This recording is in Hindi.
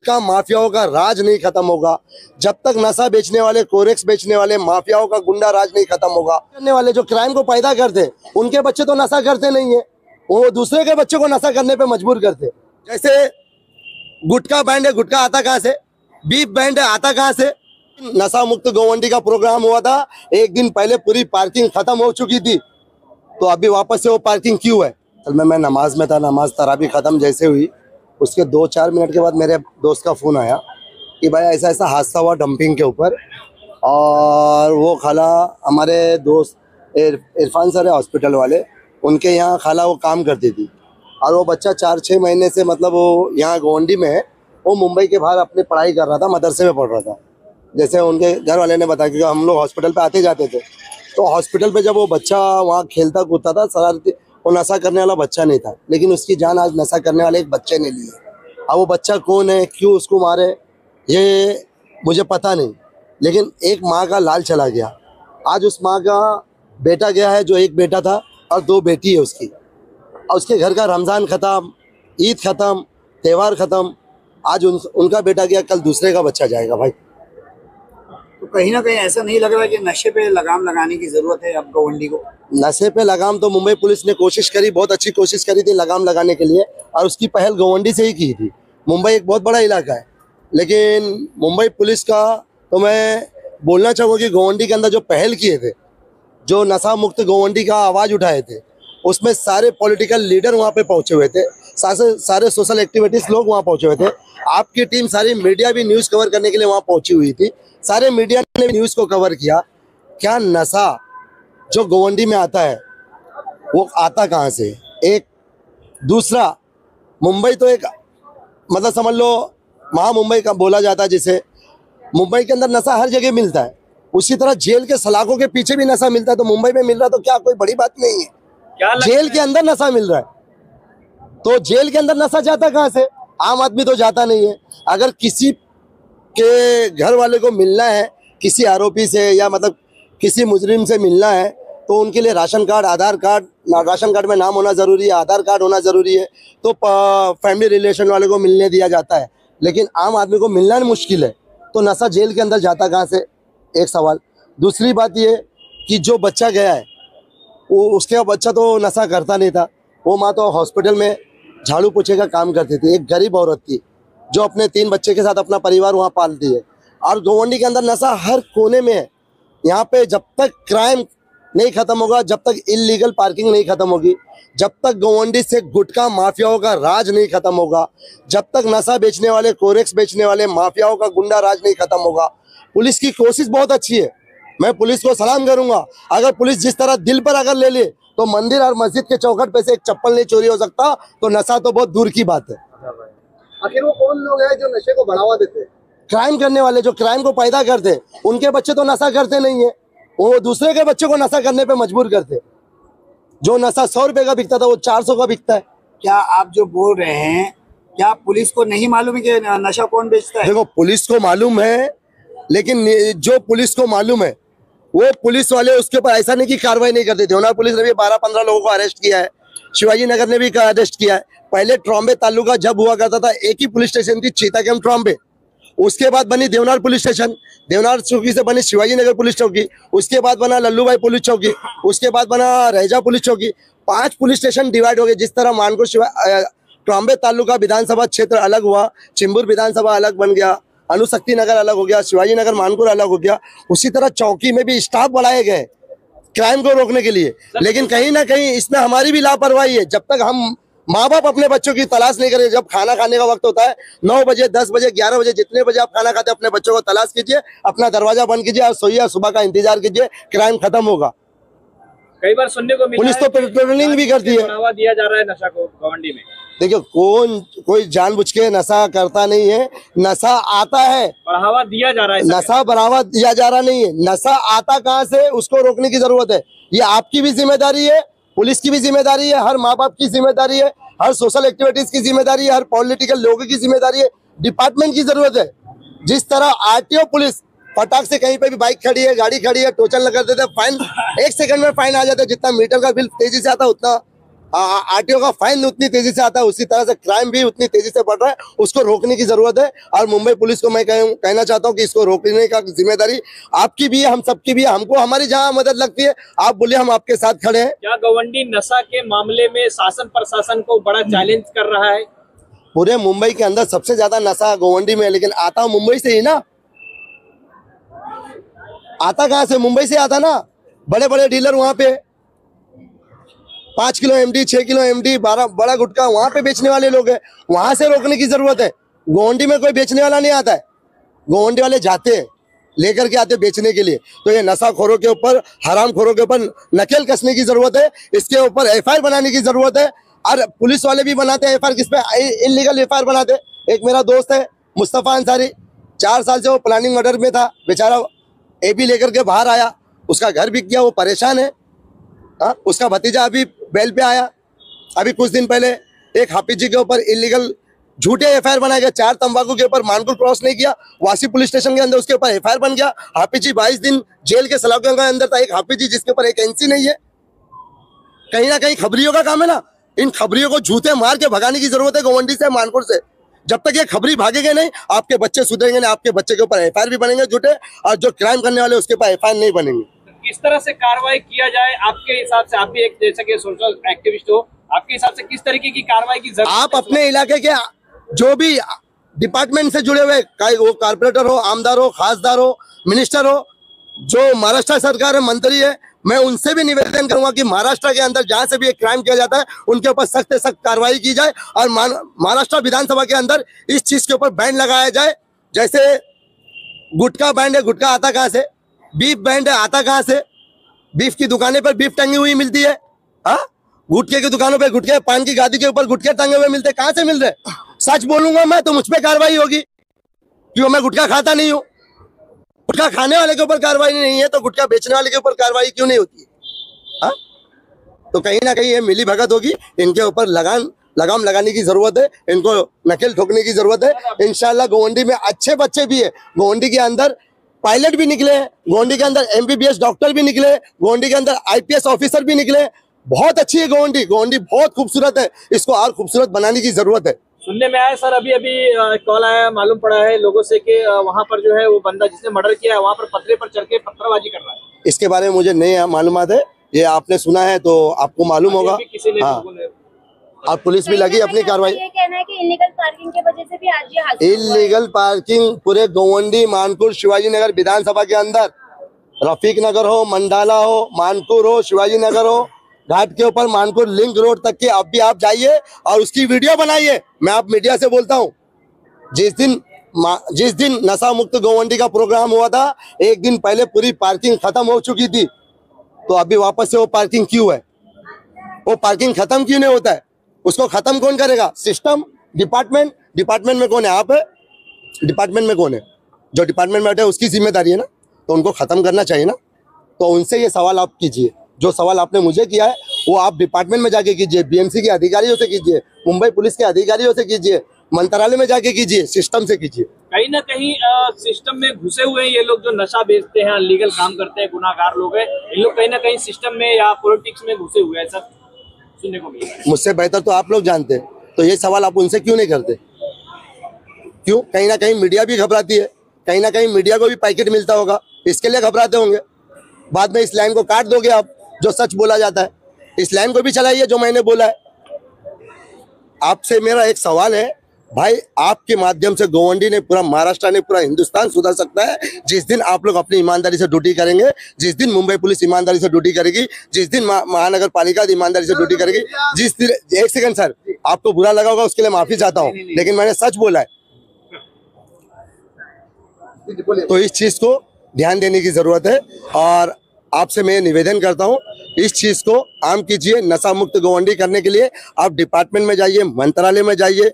गुटखा माफियाओं का राज नहीं खत्म होगा, जब तक नशा बेचने वाले, कोरेक्स बेचने वाले माफियाओं का गुंडा राज नहीं खत्म होगा। करने वाले जो क्राइम को पैदा करते, उनके बच्चे तो नशा करते नहीं है, वो दूसरे के बच्चे को नशा करने पे मजबूर करते। जैसे गुटखा बैंड है, गुटखा आता कहाँ से? बीफ बैंड है, आता कहाँ से? नशा मुक्त गोवंडी का प्रोग्राम हुआ था, एक दिन पहले पूरी पार्किंग खत्म हो चुकी थी, तो अभी वापस से वो पार्किंग क्यों है? मैं नमाज में था, नमाज तरावी खत्म जैसे हुई, उसके 2-4 मिनट के बाद मेरे दोस्त का फ़ोन आया कि भाई ऐसा ऐसा हादसा हुआ डंपिंग के ऊपर, और वो खाला हमारे दोस्त इरफान सर है हॉस्पिटल वाले, उनके यहाँ खाला वो काम करती थी, और वो बच्चा 4-6 महीने से मतलब वो यहाँ गोवंडी में है, वो मुंबई के बाहर अपनी पढ़ाई कर रहा था, मदरसे में पढ़ रहा था। जैसे उनके घर वाले ने बताया, क्योंकि हम लोग हॉस्पिटल पे आते जाते थे, तो हॉस्पिटल पे जब वो बच्चा वहाँ खेलता कूदता था, शरारती, वो नशा करने वाला बच्चा नहीं था, लेकिन उसकी जान आज नशा करने वाले एक बच्चे ने ली है। अब वो बच्चा कौन है, क्यों उसको मारे, ये मुझे पता नहीं, लेकिन एक माँ का लाल चला गया। आज उस माँ का बेटा गया है, जो एक बेटा था, और 2 बेटी है उसकी, और उसके घर का रमज़ान ख़त्म, ईद ख़त्म, त्यौहार ख़त्म, आज उनका बेटा गया, कल दूसरे का बच्चा जाएगा भाई। तो कहीं ना कहीं ऐसा नहीं लग रहा कि नशे पे लगाम लगाने की जरूरत है अब गोवंडी को? नशे पे लगाम तो मुंबई पुलिस ने कोशिश करी, बहुत अच्छी कोशिश करी थी लगाम लगाने के लिए, और उसकी पहल गोवंडी से ही की थी। मुंबई एक बहुत बड़ा इलाका है, लेकिन मुंबई पुलिस का तो मैं बोलना चाहूँगा कि गोवंडी के अंदर जो पहल किए थे, जो नशा मुक्त गोवंडी का आवाज़ उठाए थे, उसमें सारे पॉलिटिकल लीडर वहाँ पे पहुँचे हुए थे, सारे सोशल एक्टिविटीज़ लोग वहाँ पहुँचे हुए थे। आपकी टीम, सारी मीडिया भी न्यूज़ कवर करने के लिए वहाँ पहुँची हुई थी, सारे मीडिया ने न्यूज़ को कवर किया। क्या नशा जो गोवंडी में आता है वो आता कहाँ से? एक दूसरा, मुंबई तो एक मतलब समझ लो महा मुंबई का बोला जाता है, जिसे मुंबई के अंदर नशा हर जगह मिलता है, उसी तरह जेल के सलाखों के पीछे भी नशा मिलता है, तो मुंबई में मिल रहा तो क्या कोई बड़ी बात नहीं है? जेल के अंदर नशा मिल रहा है, तो जेल के अंदर नशा जाता कहाँ से? आम आदमी तो जाता नहीं है। अगर किसी के घर वाले को मिलना है किसी आरोपी से, या मतलब किसी मुजरिम से मिलना है, तो उनके लिए राशन कार्ड, आधार कार्ड, राशन कार्ड में नाम होना ज़रूरी है, आधार कार्ड होना ज़रूरी है, तो फैमिली रिलेशन वाले को मिलने दिया जाता है, लेकिन आम आदमी को मिलना मुश्किल है, तो नशा जेल के अंदर जाता कहाँ से? एक सवाल। दूसरी बात ये कि जो बच्चा गया है, वो उसके बच्चा तो नशा करता नहीं था, वो माँ तो हॉस्पिटल में झाड़ू पोछे का काम करती थी, एक गरीब औरत थी जो अपने 3 बच्चे के साथ अपना परिवार वहाँ पालती है। और गोवंडी के अंदर नशा हर कोने में है। यहाँ पे जब तक क्राइम नहीं खत्म होगा, जब तक इलीगल पार्किंग नहीं खत्म होगी, जब तक गोवंडी से गुटखा माफियाओं का राज नहीं खत्म होगा, जब तक नशा बेचने वाले, कोरेक्स बेचने वाले माफियाओं का गुंडा राज नहीं खत्म होगा। पुलिस की कोशिश बहुत अच्छी है, मैं पुलिस को सलाम करूंगा। अगर पुलिस जिस तरह दिल पर अगर ले ले, तो मंदिर और मस्जिद के चौखट पे से एक चप्पल नहीं चोरी हो सकता, तो नशा तो बहुत दूर की बात है। आखिर वो कौन लोग हैं जो नशे को बढ़ावा देते हैं? क्राइम करने वाले, जो क्राइम को पैदा करते, उनके बच्चे तो नशा करते नहीं है, वो दूसरे के बच्चे को नशा करने पे मजबूर करते। जो नशा 100 रुपए का बिकता था, वो 400 का बिकता है। क्या आप जो बोल रहे हैं, क्या पुलिस को नहीं मालूम है कि नशा कौन बेचता है? देखो, पुलिस को मालूम है, लेकिन जो पुलिस को मालूम है, वो पुलिस वाले उसके ऊपर ऐसा नहीं कि कार्रवाई नहीं करते। देवनार पुलिस ने भी 12-15 लोगों को अरेस्ट किया है, शिवाजी नगर ने भी अरेस्ट किया है। पहले ट्रॉम्बे तालुका जब हुआ करता था, एक ही पुलिस स्टेशन थी, चीतागम ट्रॉम्बे, उसके बाद बनी देवनार पुलिस स्टेशन, देवनार चौकी से बनी शिवाजी नगर पुलिस चौकी, उसके बाद बना लल्लूभाई पुलिस चौकी, उसके बाद बना रैजा पुलिस चौकी। 5 पुलिस स्टेशन डिवाइड हो गए। जिस तरह मानपुर ट्रॉम्बे तालुका विधानसभा क्षेत्र अलग हुआ, चिंबूर विधानसभा अलग बन गया, अनुशक्ति नगर अलग हो गया, शिवाजी नगर मानपुर अलग हो गया, उसी तरह चौकी में भी स्टाफ बढ़ाए गए क्राइम को रोकने के लिए। लेकिन कहीं ना कहीं इसमें हमारी भी लापरवाही है। जब तक हम माँ बाप अपने बच्चों की तलाश नहीं करें, जब खाना खाने का वक्त होता है 9 बजे, 10 बजे, 11 बजे, जितने बजे आप खाना खाते हैं, अपने बच्चों को तलाश कीजिए, अपना दरवाजा बंद कीजिए और सोइए, सुबह का इंतजार कीजिए, क्राइम खत्म होगा। कई बार सुनने को मिला पुलिस तो पेट्रोलिंग भी करती है। बढ़ावा दिया जा रहा है नशा को गोवंडी में। देखियो, कोई जानबूझ के नशा करता नहीं है, नशा आता है, बढ़ावा दिया जा रहा है। नशा बढ़ावा दिया जा रहा नहीं है, नशा आता कहाँ से, उसको रोकने की जरूरत है। ये आपकी भी जिम्मेदारी है, पुलिस की भी जिम्मेदारी है, हर माँ बाप की जिम्मेदारी है, हर सोशल एक्टिविटीज की जिम्मेदारी है, हर पॉलिटिकल लोगों की जिम्मेदारी है, डिपार्टमेंट की जरूरत है। जिस तरह आरटीओ पुलिस फटाक से कहीं पे भी बाइक खड़ी है, गाड़ी खड़ी है, टोचन लगा देते, फाइन 1 सेकंड में फाइन आ जाता है। जितना मीटर का बिल तेजी से आता है, उतना आरटीओ का फाइन उतनी तेजी से आता है, उसी तरह से क्राइम भी उतनी तेजी से बढ़ रहा है। उसको रोकने की जरूरत है और मुंबई पुलिस को मैं कहना चाहता हूं कि इसको रोकने का जिम्मेदारी आपकी भी है, हम सबकी भी है। हमको हमारी जहां मदद लगती है आप बोलिए, हम आपके साथ खड़े हैं। क्या गवंडी नशा के मामले में शासन प्रशासन को बड़ा चैलेंज कर रहा है? पूरे मुंबई के अंदर सबसे ज्यादा नशा गोवंडी में है, लेकिन आता मुंबई से ही ना। आता कहां से? मुंबई से आता ना। बड़े बड़े डीलर वहां पे 5 किलो एमडी, 6 किलो एमडी, 12 बड़ा गुटखा वहां पे बेचने वाले लोग हैं। वहां से रोकने की जरूरत है। गोवंडी में कोई बेचने वाला नहीं आता है। गोवंडी वाले जाते हैं, लेकर के आते बेचने के लिए। तो ये नशाखोरों के ऊपर, हरामखोरों के ऊपर नकेल कसने की जरूरत है। इसके ऊपर एफआईआर बनाने की जरूरत है। और पुलिस वाले भी बनाते हैं एफआईआर, किस पे? इलीगल एफआईआर बनाते हैं। एक मेरा दोस्त है मुस्तफा अंसारी, 4 साल से वो प्लानिंग मर्डर में था, बेचारा एबी लेकर के बाहर आया, उसका घर बिक गया, वो परेशान है। उसका भतीजा अभी बेल पे आया। अभी कुछ दिन पहले एक हाफिज जी के ऊपर इलीगल झूठे एफआईआर बनाया गया। 4 तंबाकू के ऊपर मानपुर क्रॉस नहीं किया, वासी पुलिस स्टेशन के अंदर उसके ऊपर एफआईआर बन गया। हाफिज जी 22 दिन जेल के सलाखों के अंदर था। एक हाफिज जी जिसके ऊपर एक एनसी नहीं है। कहीं ना कहीं खबरियों का काम है ना। इन खबरियों को जूते मार के भगाने की जरूरत है गोवंडी से, मानपुर से। जब तक ये खबरी भागेंगे नहीं, आपके बच्चे सुधरेंगे नहीं। आपके बच्चे के ऊपर एफआईआर भी बनेंगे झूठे, और जो क्राइम करने वाले उसके ऊपर एफआईआर नहीं बनेंगे। किस तरह से कार्रवाई किया जाए आपके हिसाब से? आप भी एक जैसा कि सोशल एक्टिविस्ट हो, आपके हिसाब से किस तरीके की कार्रवाई की जरूरत? आप अपने इलाके के जो भी डिपार्टमेंट से जुड़े हुए, वो कारपोरेटर हो, आमदार हो, खासदार हो, मिनिस्टर हो, जो महाराष्ट्र सरकार है, मंत्री है, मैं उनसे भी निवेदन करूंगा कि महाराष्ट्र के अंदर जहां से भी एक क्राइम किया जाता है उनके ऊपर सख्त से सख्त कार्रवाई की जाए। और महाराष्ट्र विधानसभा के अंदर इस चीज के ऊपर बैन लगाया जाए। जैसे गुटखा बैंड है, गुटखा आता कहां से? बीफ बैंड है, आता कहां से? बीफ की दुकानें पर बीफ टंगी हुई मिलती है। हाँ, गुटखे की दुकानों पे गुटखे, पान की गादी के ऊपर गुटखे टंगे हुए मिलते हैं। कहां से मिल रहे? सच बोलूंगा मैं तो मुझ पे कार्रवाई होगी, क्यों? मैं गुटखा खाता नहीं हूँ। गुटखा खाने वाले के ऊपर कार्रवाई नहीं है तो गुटखा बेचने वाले के ऊपर कार्रवाई क्यों नहीं होती है? हाँ, तो कहीं ना कहीं ये मिली भगत होगी। इनके ऊपर लगाम लगाने की जरूरत है। इनको नकेल ठोकने की जरूरत है। इंशाल्लाह गोवंडी में अच्छे बच्चे भी है। गोवंडी के अंदर पायलट भी निकले हैं, गोवंडी के अंदर एमबीबीएस डॉक्टर भी निकले, गोवंडी के अंदर आईपीएस ऑफिसर भी निकले। बहुत अच्छी है गोवंडी। गोवंडी बहुत खूबसूरत है, इसको और खूबसूरत बनाने की जरूरत है। सुनने में आया सर, अभी कॉल आया, मालूम पड़ा है लोगों से कि वहां पर जो है वो बंदा जिसने मर्डर किया है वहां पर पथरे पर चढ़ के पत्थरबाजी कर रहा है। इसके बारे में मुझे नहीं मालूमात है, ये आपने सुना है तो आपको मालूम होगा। किसी ने हाँ, और पुलिस भी लगी अपनी कार्रवाई। ये कहना है कि इलीगल पार्किंग की वजह से भी आज ये हादसा हुआ है। इलीगल पार्किंग पूरे गोवंडी, मानपुर, शिवाजी नगर विधानसभा के अंदर, रफीक नगर हो, मंडाला हो, मानपुर हो, शिवाजी नगर हो, घाट के ऊपर मानपुर लिंक रोड तक के अब भी आप जाइए और उसकी वीडियो बनाइए। मैं आप मीडिया से बोलता हूँ, जिस दिन नशा मुक्त गोवंडी का प्रोग्राम हुआ था, एक दिन पहले पूरी पार्किंग खत्म हो चुकी थी। तो अभी वापस से वो पार्किंग क्यों है? वो पार्किंग खत्म क्यों नहीं होता है? उसको खत्म कौन करेगा? सिस्टम, डिपार्टमेंट में कौन है? आप है। डिपार्टमेंट में कौन है? जो डिपार्टमेंट में बैठे है उसकी जिम्मेदारी है ना, तो उनको खत्म करना चाहिए ना। तो उनसे ये सवाल आप कीजिए, जो सवाल आपने मुझे किया है वो आप डिपार्टमेंट में जाके कीजिए, बीएमसी के अधिकारियों से कीजिए, मुंबई पुलिस के अधिकारियों से कीजिए, मंत्रालय में जाके कीजिए, सिस्टम से कीजिए। कहीं ना कहीं सिस्टम में घुसे हुए हैं ये लोग जो नशा बेचते हैं, लीगल काम करते हैं, गुनाहगार लोग हैं। इन लोग कहीं ना कहीं सिस्टम में या पॉलिटिक्स में घुसे हुए हैं, सब सुनने को मिला है। मुझसे बेहतर तो आप लोग जानते हैं, तो ये सवाल आप उनसे क्यों नहीं करते? क्यों? कहीं ना कहीं मीडिया भी घबराती है, कहीं ना कहीं मीडिया को भी पैकेट मिलता होगा, इसके लिए घबराते होंगे। बाद में इस लाइन को काट दोगे आप, जो सच बोला जाता है। इस लाइन को भी चलाइए जो मैंने बोला है। आपसे मेरा एक सवाल है भाई, आपके माध्यम से गोवंडी ने, पूरा महाराष्ट्र ने, पूरा हिंदुस्तान सुधर सकता है जिस दिन आप लोग अपनी ईमानदारी से ड्यूटी करेंगे, जिस दिन मुंबई पुलिस ईमानदारी से ड्यूटी करेगी, जिस दिन महानगर पालिका ईमानदारी से ड्यूटी करेगी, जिस दिन। एक सेकंड सर, आपको बुरा लगा होगा उसके लिए माफी चाहता हूँ, लेकिन मैंने सच बोला है। तो इस चीज को ध्यान देने की जरूरत है और आपसे मैं निवेदन करता हूं, इस चीज को आम कीजिए। नशा मुक्त गोवंडी करने के लिए आप डिपार्टमेंट में जाइए, मंत्रालय में जाइए,